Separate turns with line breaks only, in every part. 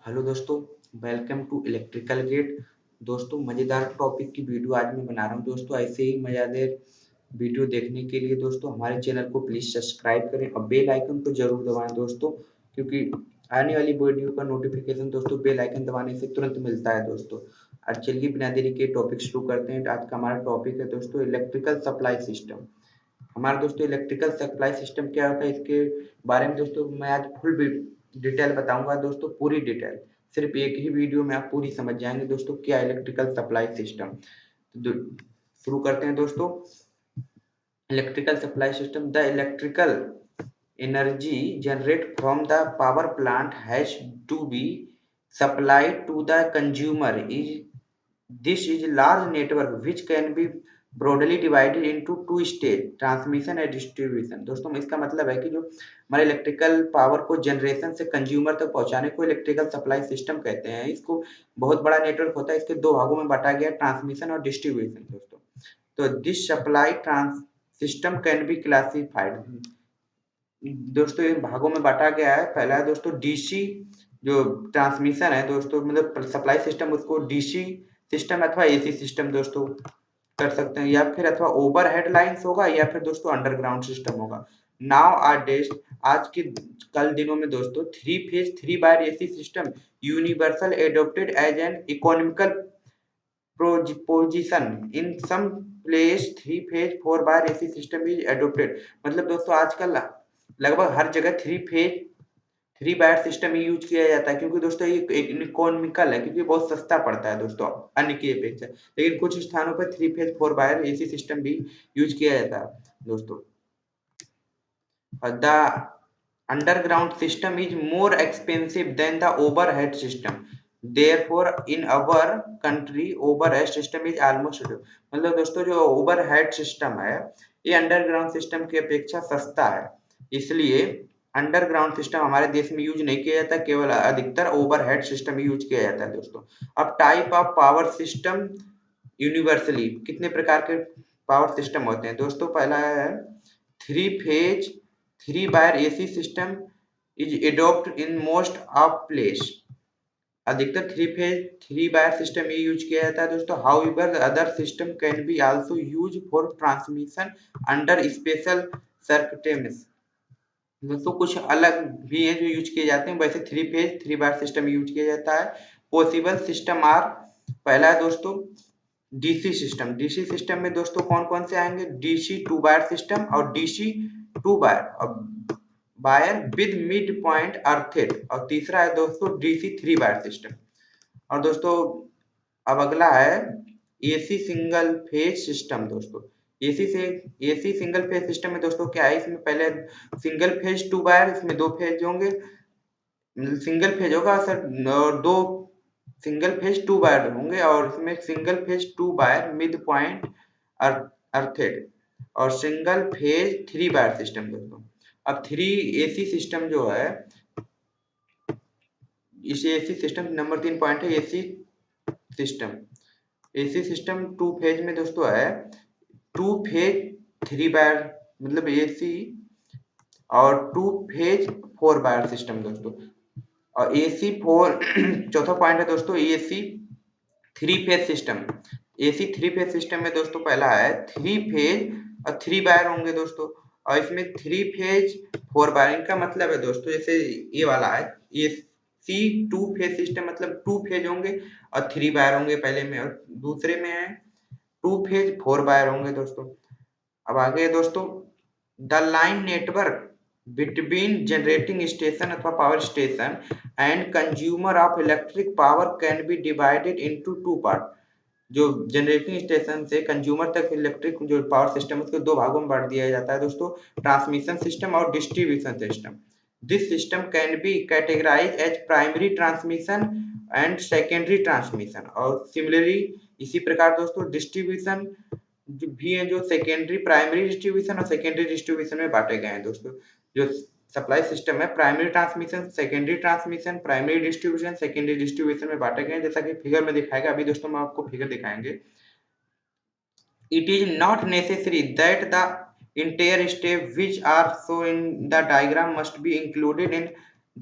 Hello दोस्तों, welcome to electrical gate. दोस्तों, मज़ेदार टॉपिक की वीडियो आज मैं बना रहा हूँ। दोस्तों, ऐसे ही मज़ेदार वीडियो देखने के लिए दोस्तों हमारे चैनल को प्लीज़ सब्सक्राइब करें और बेल आइकन को ज़रूर दबाएं दोस्तों, क्योंकि आने वाली वीडियो का नोटिफिकेशन दोस्तों बेल आइकन दबाने से तुरंत मिलता है दोस्तों। आज चलिए बिना देरी के टॉपिक शुरू करते हैं। आज का हमारा टॉपिक है दोस्तों इलेक्ट्रिकल सप्लाई सिस्टम। हमारा दोस्तों इलेक्ट्रिकल सप्लाई सिस्टम क्या होता है, इसके बारे में दोस्तों मैं आज फुल डिटेल बताऊंगा दोस्तों, पूरी डिटेल। सिर्फ एक ही वीडियो में आप पूरी समझ जाएंगे दोस्तों क्या इलेक्ट्रिकल सप्लाई सिस्टम। तो शुरू करते हैं दोस्तों। Electrical supply system: the electrical energy generated from the power plant has to be supplied to the consumer. This is a large network which can be broadly divided into two stage: transmission and distribution। दोस्तों इसका मतलब है कि जो हमारे electrical power को generation से consumer तक पहुंचाने को इलेक्ट्रिकल सप्लाई सिस्टम कहते हैं। इसको बहुत बड़ा नेटवर्क होता है, इसके दो भागों में बांटा गया, ट्रांसमिशन और डिस्ट्रीब्यूशन दोस्तों। तो this supply trans system can be classified, दोस्तों इन भागों में बांटा गया है। पहला है दोस्तों डीसी, जो ट्रांसमिशन है दोस्तों, मतलब सप्लाई सिस्टम, उसको डीसी सिस्टम अथवा एसी सिस्टम दोस्तों कर सकते हैं, या फिर अथवा ओवरहेड लाइंस होगा, या फिर दोस्तों अंडरग्राउंड सिस्टम होगा। नाउ आर डेज, आज के कल दिनों में दोस्तों three phase three wire AC system universal adopted as an economical position in some place. Three phase four wire AC system is adopted, मतलब दोस्तों आजकल लगभग हर जगह three phase three wire system ही यूज किया जाता है, क्योंकि दोस्तों ये एक इकोनॉमिकल है, क्योंकि बहुत सस्ता पड़ता है दोस्तों अन्य की अपेक्षा। लेकिन कुछ स्थानों पर three phase four wire AC system भी यूज किया जाता है दोस्तों। The underground system is more expensive than the overhead system. Therefore in our country overhead system is almost, मतलब दोस्तों जो overhead system है ये अंडरग्राउंड सिस्टम की अपेक्षा सस्ता है, इसलिए अंडरग्राउंड सिस्टम हमारे देश में यूज नहीं किया जाता, केवल अधिकतर ओवरहेड सिस्टम ही यूज किया जाता है दोस्तों। अब type of power system universally, कितने प्रकार के पावर सिस्टम होते हैं दोस्तों? पहला है three phase three wire AC system is adopt in most of place, अधिकतर three phase three wire system ये यूज किया जाता है दोस्तों। However other system can be also use for transmission under special circumstances, दोस्तों कुछ अलग भी है जो यूज किए जाते हैं, वैसे three phase three wire system use किया जाता है। पॉसिबल सिस्टम आर, पहला है दोस्तों डीसी सिस्टम। डीसी सिस्टम में दोस्तों कौन कौन से आएंगे? डीसी टू वायर सिस्टम और DC two wire wire with mid point earthed, और तीसरा है दोस्तों डीसी थ्री वायर सिस्टम। और दोस्तों अब अगला है एसी सिंगल फेज सिस्टम दोस्तों। एसी सिंगल फेज सिस्टम में दोस्तों क्या है, इसमें पहले सिंगल फेज टू वायर, इसमें दो फेज होंगे, सिंगल फेज होगा सर, और दो सिंगल फेज टू वायर होंगे, और इसमें single phase two wire mid point earthed, और single phase three wire system दोस्तों। अब थ्री एसी सिस्टम जो है, इस एसी सिस्टम नंबर 3 पॉइंट है AC system. AC system two phase में दोस्तों है टू फेज थ्री वायर, मतलब एसी, और two phase four wire system दोस्तों। और एसी फोर चौथा पॉइंट है दोस्तों AC three phase system. AC three phase system में दोस्तों पहला है थ्री फेज और थ्री वायर होंगे दोस्तों, और इसमें थ्री फेज फोर वायर, इनका मतलब है दोस्तों जैसे ये वाला है एसी टू फेज सिस्टम, मतलब टू फेज होंगे और थ्री वायर होंगे पहले में, और दूसरे में है टू फेज फोर वायर होंगे दोस्तों। अब आगे दोस्तों the line network between generating station अथवा power station and consumer of electric power can be divided into two part. जो जनरेटिंग स्टेशन से कंज्यूमर तक इलेक्ट्रिक जो पावर सिस्टम है उसको दो भागों में बांट दिया जाता है दोस्तों, ट्रांसमिशन सिस्टम और distribution system. This system can be categorize as primary transmission and secondary transmission, और सिमिलरली इसी प्रकार दोस्तों डिस्ट्रीब्यूशन भी है, जो सेकेंडरी प्राइमरी डिस्ट्रीब्यूशन और सेकेंडरी डिस्ट्रीब्यूशन में बांटे गए हैं दोस्तों। जो सप्लाई सिस्टम है primary transmission secondary transmission primary distribution secondary distribution में बांटे गए हैं, जैसा कि फिगर में दिखाएगा। अभी दोस्तों हम आपको फिगर दिखाएंगे। It is not necessary that the entire step which are shown in the diagram must be included in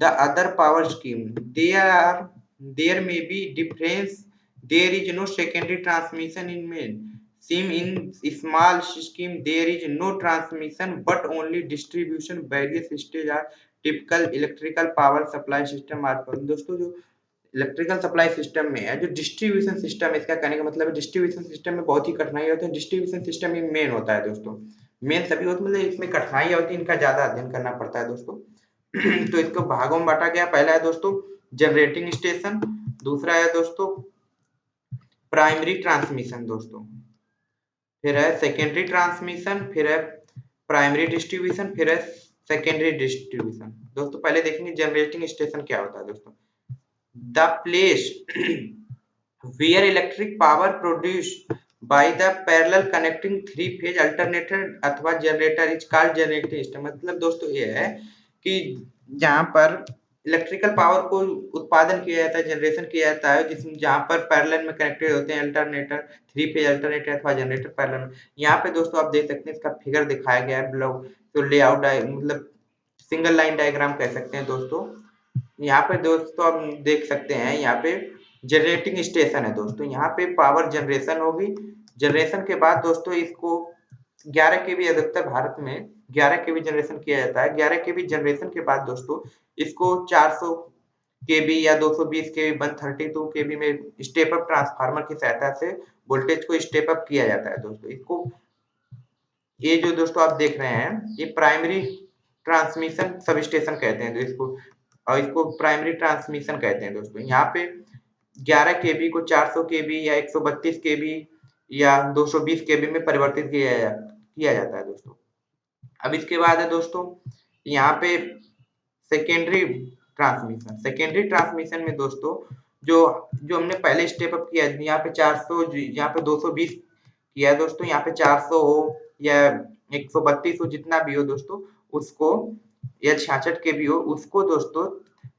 the other power scheme. There may be difference. There is no secondary transmission in main scheme. In small scheme there is no transmission but only distribution. Various stages are typical electrical power supply system are present. दोस्तों जो electrical supply system में है, जो distribution system है, इसका कहने का मतलब है डिस्ट्रीब्यूशन सिस्टम में बहुत ही कठिनाई होती है। डिस्ट्रीब्यूशन सिस्टम ही मेन होता है दोस्तों, मेन सभी होते मतलब इसमें कठिनाई होती है, इनका ज्यादा अध्ययन करना पड़ता है दोस्तों। तो इसको भागों में बांटा गया। पहला है दोस्तों जनरेटिंग स्टेशन, दूसरा है दोस्तों प्राइमरी ट्रांसमिशन दोस्तों, फिर है सेकेंडरी ट्रांसमिशन, फिर है प्राइमरी डिस्ट्रीब्यूशन, फिर है सेकेंडरी डिस्ट्रीब्यूशन। दोस्तों पहले देखेंगे जनरेटिंग स्टेशन क्या होता है दोस्तों। The place where electric power produced by the parallel connecting three phase alternator अथवा generator is called generating system. मतलब दोस्तों ये है कि जहां पर इलेक्ट्रिकल पावर को उत्पादन किया जाता है, जनरेशन किया जाता है, जिसमें जहां पर पैरेलल में कनेक्टेड होते हैं अल्टरनेटर, थ्री फेज अल्टरनेटर अथवा जनरेटर पैरेलल में। यहाँ पे दोस्तों आप देख सकते हैं इसका फिगर दिखाया गया है, ब्लॉक तो लेआउट मतलब सिंगल लाइन डायग्राम कह सकते हैं दोस्तों। यहाँ पे दोस्तों आप देख सकते हैं, यहाँ पे जनरेटिंग स्टेशन है दोस्तों, यहाँ पे पावर जनरेशन होगी। जनरेशन के बाद दोस्तों इसको 11 केवी अधिकतर भारत में 11 केवी जनरेशन किया जाता है। 11 केवी जनरेशन के बाद दोस्तों इसको 400 केवी या 220 केवी 132 केवी में स्टेप अप ट्रांसफार्मर की सहायता से वोल्टेज को स्टेप अप किया जाता है दोस्तों। इसको ये जो दोस्तों आप देख रहे हैं ये प्राइमरी ट्रांसमिशन सब स्टेशन कहते हैं इसको, और इसको प्राइमरी ट्रांसमिशन कहते हैं दोस्तों। यहाँ पे 11 केबी को 400 केबी या 132 केबी या 220 केबी में परिवर्तित किया जाता है दोस्तों। अब इसके बाद है दोस्तों यहाँ पे सेकेंडरी ट्रांसमिशन। सेकेंडरी ट्रांसमिशन में दोस्तों जो जो हमने पहले स्टेप अप किया, यहाँ पे 400, यहाँ पे 220 किया है दोस्तों, यहाँ पे 400 हो या 132 हो, जितना भी हो दोस्तों, उसको या 66 केबी हो, उसको दोस्तों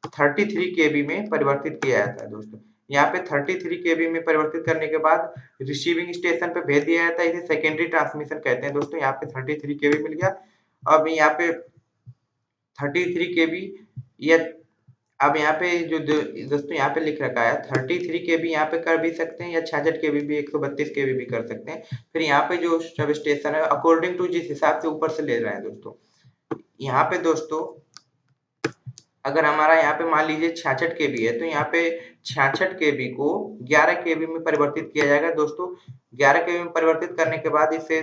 33 केबी में परिवर्तित किया जाता है दोस्तों। यहाँ पे 33 केबी में परिवर्तित करने के बाद रिसीविंग स्टेशन पे भेज दिया जाता है, इसे सेकेंडरी ट्रांसमिशन कहते हैं दोस्तों। यहाँ पे 33 केबी मिल गया। अब यहाँ पे 33 केबी या अब यहाँ पे जो दोस्तों यहाँ पे लिख रखा है 33 केबी यहाँ पे कर भी सकते हैं या 66 केबी भी 132 केबी भी कर सकते हैं। फिर यहाँ पे जो सब स्टेशन है अकॉर्डिंग टू जिस हिसाब से ऊपर से ले रहे हैं दोस्तों। यहाँ पे दोस्तों अगर हमारा यहाँ पे मान लीजिए 66 केबी है तो यहाँ पे 66 केबी को 11 केबी में परिवर्तित किया जाएगा दोस्तों। 11 केबी में परिवर्तित करने के बाद इसे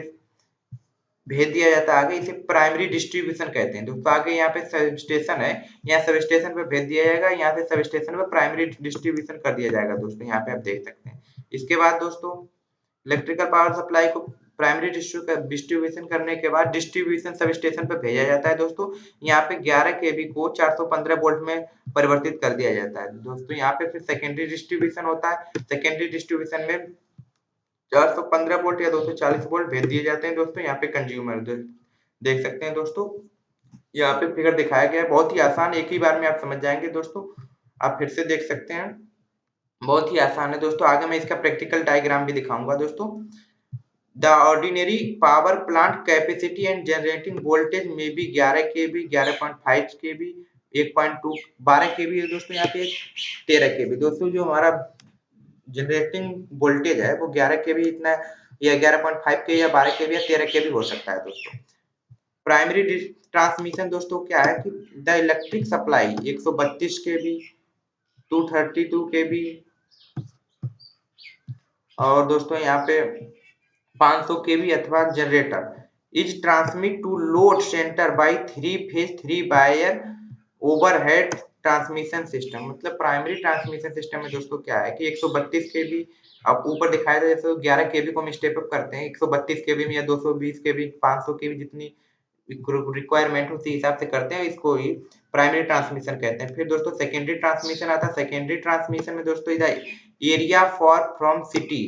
भेज दिया जाता है आगे, इसे प्राइमरी डिस्ट्रीब्यूशन कहते हैं दोस्तों। आगे यहाँ पे सब स्टेशन है, यहाँ सब स्टेशन पे भेज दिया जाएगा, यहाँ से सब स्टेशन पे प्राइमरी डिस्ट्रीब्यूशन कर दिया जाएगा दोस्तों। यहाँ पे आप देख सकते हैं। इसके बाद दोस्तों इलेक्ट्रिकल पावर सप्लाई को प्राइमरी डिस्ट्रीब्यूशन करने के बाद डिस्ट्रीब्यूशन सब स्टेशन पे भेजा जाता है दोस्तों। यहाँ पे 11 केबी को 415 वोल्ट में परिवर्तित कर दिया जाता है दोस्तों। यहाँ पे फिर सेकेंडरी डिस्ट्रीब्यूशन होता है। सेकेंडरी डिस्ट्रीब्यूशन में 415 वोल्ट या 240 वोल्ट भेज दिए जाते हैं दोस्तों। यहाँ पे कंज्यूमर देख सकते हैं दोस्तों, यहाँ पे फिगर दिखाया गया है, बहुत ही आसान, एक ही बार में आप समझ जाएंगे दोस्तों। आप फिर से देख सकते हैं, बहुत ही आसान है दोस्तों। आगे मैं इसका प्रैक्टिकल डायग्राम भी दिखाऊंगा दोस्तों। The ordinary power plant capacity and generating voltage में भी 11 केबी, 11.5 केबी, 1.2, 12 केबी है दोस्तों। यहाँ पे 13 केबी दोस्तों। जो हमारा जनरेटिंग वोल्टेज है वो 11 केबी इतना या 11.5 के या 12 केबी या 13 केबी हो सकता है दोस्तों। प्राइमरी ट्रांसमिशन दोस्तों क्या है कि the electric supply 132 KV, 232 KV और दोस्तों यहाँ पे 500 केबी अथवा generator is transmit to load centre by 3 phase 3 wire overhead transmission system. मतलब प्राइमरी ट्रांसमिशन सिस्टम में दोस्तों क्या है कि 132 केबी अब ऊपर दिखाया था, जैसे 11 केबी को हम स्टेप अप करते हैं 132 केबी में या 220 केबी 500 केबी जितनी रिक्वायरमेंट उसी हिसाब से करते हैं, इसको ही प्राइमरी ट्रांसमिशन कहते हैं। फिर दोस्तों सेकेंडरी ट्रांसमिशन आता है। सेकेंडरी ट्रांसमिशन में दोस्तों इधर area for from city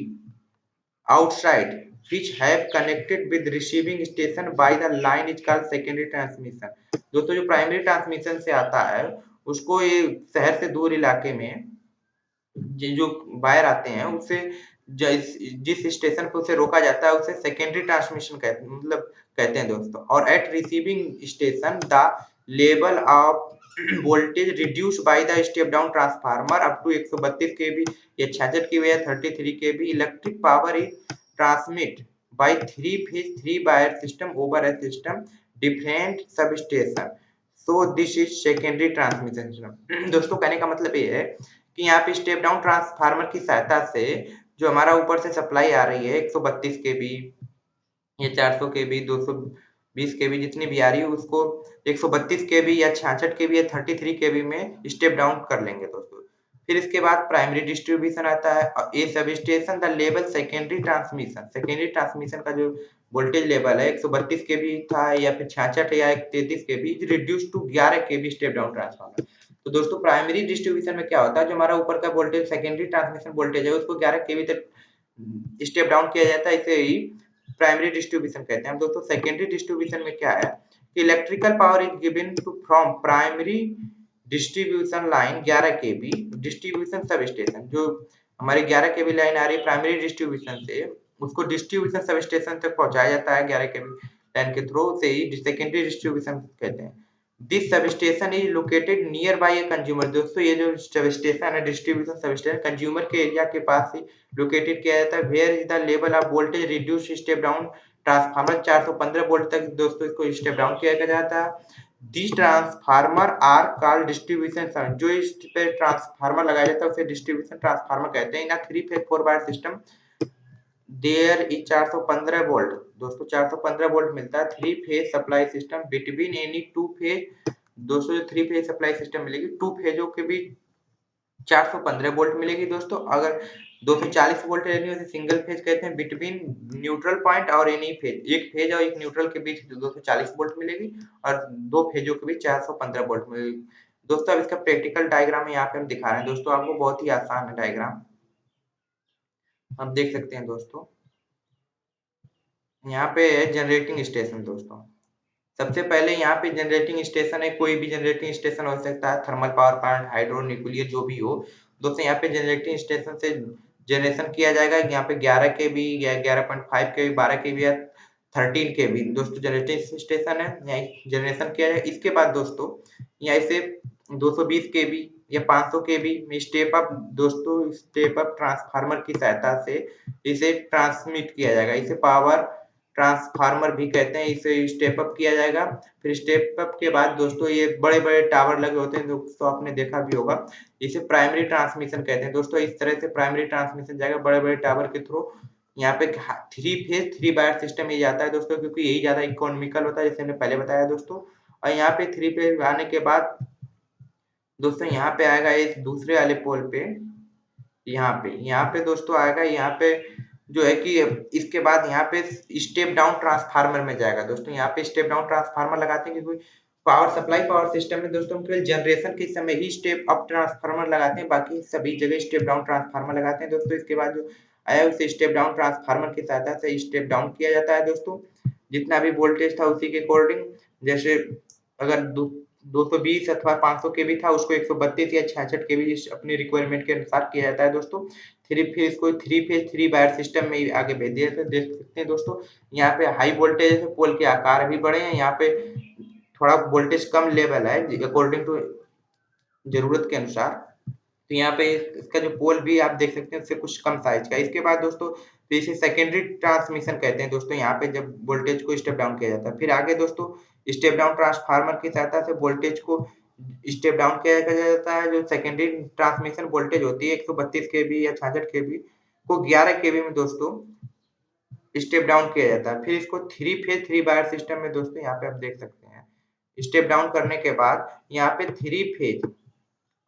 outside which have connected with receiving station by the line is called secondary transmission। दोस्तों जो प्राइमरी ट्रांसमिशन से आता है उसको ये शहर से दूर इलाके में जो वायर आते हैं उससे जिस स्टेशन पे उसे रोका जाता है उसे सेकेंडरी ट्रांसमिशन कहते हैं दोस्तों। और at receiving station the level of voltage reduce by the step down transformer up to 132 KV या 66 केवी या 33 KV electric power is transmit by three phase three wire system over a system different sub station, so this is secondary transmission system. दोस्तों कहने का मतलब ये है कि यहाँ पे स्टेप डाउन ट्रांसफार्मर की सहायता से जो हमारा ऊपर से सप्लाई आ रही है 132 केवी ये 400 केबी 220 केबी जितनी भी आ रही है उसको 132 केबी या 66 केबी या 33 केबी में स्टेप डाउन कर लेंगे दोस्तों। फिर इसके बाद प्राइमरी डिस्ट्रीब्यूशन आता है और a sub station the level secondary transmission का जो वोल्टेज लेवल है 132 केबी था या फिर 66 या 33 KB reduce to 11 KB step down transformer. तो दोस्तों प्राइमरी डिस्ट्रीब्यूशन में क्या होता है जो हमारा ऊपर का वोल्टेज सेकेंडरी ट्रांसमिशन वोल्टेज है उसको 11 केबी तक स्टेप डाउन किया जाता है, इसे ही प्राइमरी डिस्ट्रीब्यूशन कहते हैं। दोस्तों सेकेंडरी डिस्ट्रीब्यूशन में क्या है कि electrical power is given to from primary distribution line 11 KV distribution sub station, जो हमारी 11 केबी लाइन आ रही है प्राइमरी डिस्ट्रीब्यूशन से उसको डिस्ट्रीब्यूशन सब स्टेशन तक पहुंचाया जाता है 11 केबी लाइन के थ्रू, से ही सेकेंडरी डिस्ट्रीब्यूशन कहते हैं। This sub station is located near by a consumer. दोस्तों ये जो सब स्टेशन है डिस्ट्रीब्यूशन सब स्टेशन कंज्यूमर के एरिया के पास ही लोकेटेड किया जाता है। Where is the level of voltage reduce step down transformer 415 volt तक दोस्तों इसको स्टेप डाउन किया जाता है। This transformer are called distribution, जो इस पे ट्रांसफार्मर लगाया जाता है उसे डिस्ट्रीब्यूशन ट्रांसफार्मर कहते हैं। In 3 phase 4 wire system there is 415 volt, दोस्तों 415 वोल्ट मिलता है 3 phase supply system between any 2 phase. दोस्तों जो 3 फेज सप्लाई सिस्टम मिलेगी 2 फेजों के बीच 415 वोल्ट मिलेगी दोस्तों। अगर 240 वोल्ट लेनी हो तो सिंगल फेज कहते हैं बिटवीन न्यूट्रल पॉइंट और एनी फेज, एक फेज और एक न्यूट्रल के बीच 240 वोल्ट मिलेगी और दो फेजों के बीच 415 वोल्ट मिलेगी। दोस्तों अब इसका प्रैक्टिकल डायग्राम यहाँ पे हम दिखा रहे हैं दोस्तों, आपको बहुत ही आसान है डायग्राम, आप देख सकते हैं दोस्तों। यहाँ पे है जनरेटिंग स्टेशन दोस्तों। सबसे पहले यहाँ पे जनरेटिंग स्टेशन है, कोई भी जनरेटिंग स्टेशन हो सकता है, thermal power plant, hydro, nuclear जो भी हो। दोस्तों यहाँ पे जनरेटिंग स्टेशन से जनरेशन किया जाएगा। यहाँ पे 11 केवी या 11.5 केवी 12 केवी या 13 केवी दोस्तों जनरेटिंग स्टेशन है, यहाँ जनरेशन किया जाएगा। इसके बाद दोस्तों यहाँ से 220 केवी या 500 केवी में स्टेप अप दोस्तों स्टेप अप ट्रांसफार्मर की सहायता से इसे ट्रांसमिट किया जाएगा। इसे पावर ट्रांसफार्मर भी कहते हैं। इसे स्टेप अप किया जाएगा। फिर स्टेप अप के बाद दोस्तों ये बड़े-बड़े टावर लगे होते हैं दोस्तों, आपने देखा भी होगा। इसे प्राइमरी ट्रांसमिशन कहते हैं दोस्तों। इस तरह से प्राइमरी ट्रांसमिशन जाएगा बड़े-बड़े टावर के थ्रू। यहाँ पे 3 फेज 3 वायर सिस्टम ये जाता है दोस्तों, क्योंकि यही ज्यादा इकोनॉमिकल होता है जैसे हमने पहले बताया दोस्तों। और यहाँ पे 3 फेज आने के बाद दोस्तों यहाँ पे आएगा इस दूसरे वाले पोल पे, यहाँ पे दोस्तों आएगा, यहाँ पे जो है कि इसके बाद यहाँ पे स्टेप डाउन ट्रांसफार्मर में जाएगा दोस्तों। यहाँ पे स्टेप डाउन ट्रांसफार्मर लगाते हैं क्योंकि पावर सप्लाई पावर सिस्टम में दोस्तों हम केवल जनरेशन के समय ही स्टेप अप ट्रांसफार्मर लगाते हैं, बाकी सभी जगह स्टेप डाउन ट्रांसफार्मर लगाते हैं दोस्तों। इसके बाद जो आया उसे स्टेप डाउन ट्रांसफार्मर की सहायता से स्टेप डाउन किया जाता है दोस्तों। जितना भी वोल्टेज था उसी के अकॉर्डिंग, जैसे अगर 220 अथवा 500 केवी था उसको 132 या 66 केवी अपनी रिक्वायरमेंट के अनुसार किया जाता है दोस्तों। थ्री फेज 3 वायर सिस्टम में आगे भेज दिया जाता है। देख सकते हैं दोस्तों यहाँ पे हाई वोल्टेज है, पोल के आकार भी बड़े हैं। यहाँ पे थोड़ा वोल्टेज कम लेवल है अकॉर्डिंग टू जरूरत के अनुसार। तो यहाँ पे इसका जो पोल भी आप देख सकते हैं उससे कुछ कम साइज का। इसके बाद दोस्तों तो इसे सेकेंडरी ट्रांसमिशन कहते हैं दोस्तों। यहाँ पे जब वोल्टेज को स्टेप डाउन किया जाता है, फिर आगे दोस्तों स्टेप डाउन ट्रांसफार्मर की सहायता से वोल्टेज को स्टेप डाउन किया जाता है। जो सेकेंडरी ट्रांसमिशन वोल्टेज होती है 132 केवी या 66 केवी को 11 केवी में दोस्तों स्टेप डाउन किया जाता है। फिर इसको 3 फेज 3 वायर सिस्टम में दोस्तों यहाँ पे आप देख सकते हैं स्टेप डाउन करने के बाद यहाँ पे 3 फेज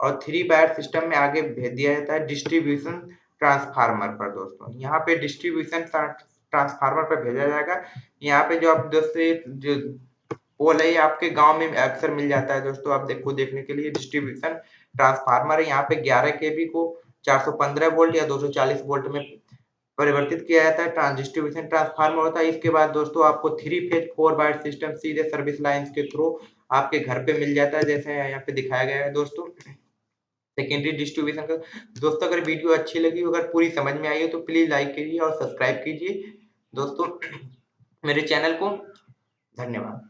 और 3 वायर सिस्टम में आगे भेज दिया जाता है डिस्ट्रीब्यूशन ट्रांसफार्मर पर दोस्तों। यहाँ पे डिस्ट्रीब्यूशन ट्रांसफार्मर पर भेजा जाएगा। यहाँ पे जो आप दोस्तों जो पोल है ये आपके गांव में अक्सर मिल जाता है दोस्तों, आप देखो देखने के लिए डिस्ट्रीब्यूशन ट्रांसफार्मर है। यहाँ पे 11 केवी को 415 वोल्ट या 240 वोल्ट में परिवर्तित किया जाता है। डिस्ट्रीब्यूशन ट्रांसफार्मर होता है। इसके बाद दोस्तों आपको 3 फेज 4 वायर सिस्टम सीधे सर्विस लाइंस के थ्रू आपके घर पे मिल जाता है, जैसे यहाँ पे दिखाया गया है दोस्तों सेकेंडरी डिस्ट्रीब्यूशन का। दोस्तों अगर वीडियो अच्छी लगी अगर पूरी समझ में आई हो तो प्लीज लाइक कीजिए और सब्सक्राइब कीजिए दोस्तों मेरे चैनल को। धन्यवाद।